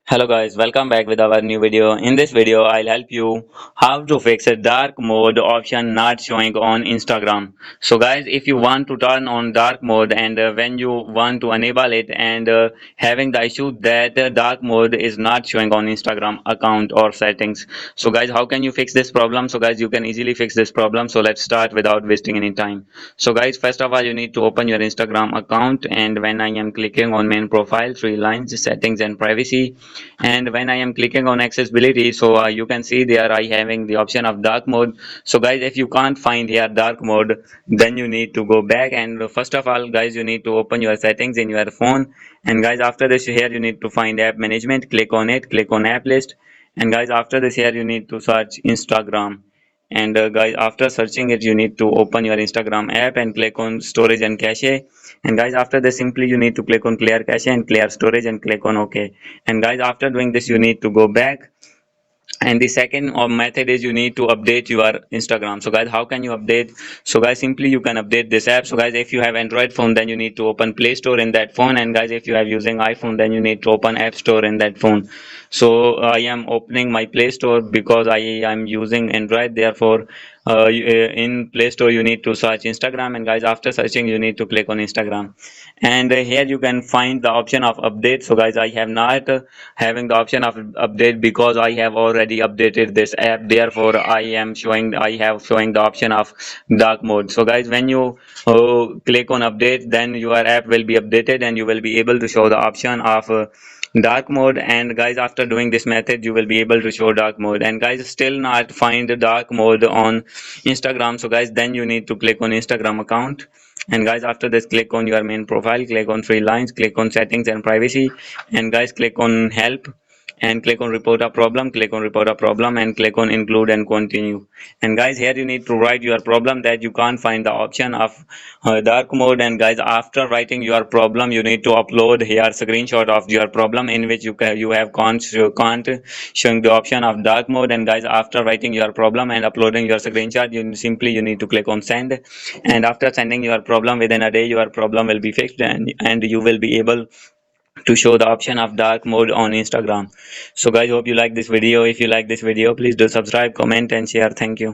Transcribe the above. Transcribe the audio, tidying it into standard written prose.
Hello guys, welcome back with our new video. In this video, I'll help you how to fix a dark mode option not showing on Instagram. So guys, if you want to turn on dark mode and when you want to enable it and having the issue that dark mode is not showing on Instagram account or settings. So guys, how can you fix this problem? So guys, you can easily fix this problem. So let's start without wasting any time. So guys, first of all, you need to open your Instagram account, and when I am clicking on main profile, three lines, settings and privacy, and when I am clicking on accessibility, so you can see there I having the option of dark mode. So guys, if you can't find here dark mode, then you need to go back, and first of all guys, you need to open your settings in your phone, and guys, after this here you need to find app management, click on it, click on app list, and guys, after this here you need to search Instagram, and guys, after searching it, you need to open your Instagram app and click on storage and cache, and guys, after this simply you need to click on clear cache and clear storage and click on OK. And guys, after doing this you need to go back, and the second method is you need to update your Instagram. So guys, how can you update? So guys, simply you can update this app. So guys, if you have Android phone, then you need to open Play Store in that phone, and guys, if you are using iPhone, then you need to open App Store in that phone. So I am opening my Play Store because I am using Android, therefore in Play Store you need to search Instagram, and guys, after searching you need to click on Instagram, and here you can find the option of update. So guys, I have not having the option of update because I have already updated this app, therefore I have showing the option of dark mode. So guys, when you click on update, then your app will be updated and you will be able to show the option of dark mode. And guys, after doing this method you will be able to show dark mode, and guys, still not find the dark mode on Instagram. So guys, then you need to click on Instagram account, and guys, after this click on your main profile, click on three lines, click on settings and privacy, and guys, click on help and click on report a problem, click on report a problem, and click on include and continue. And guys, here you need to write your problem that you can't find the option of dark mode. And guys, after writing your problem, you need to upload here screenshot of your problem in which you have can't showing the option of dark mode. And guys, after writing your problem and uploading your screenshot, you need to click on send, and after sending your problem, within a day your problem will be fixed, and you will be able to show the option of dark mode on Instagram. So guys, hope you like this video. If you like this video, please do subscribe, comment and share. Thank you.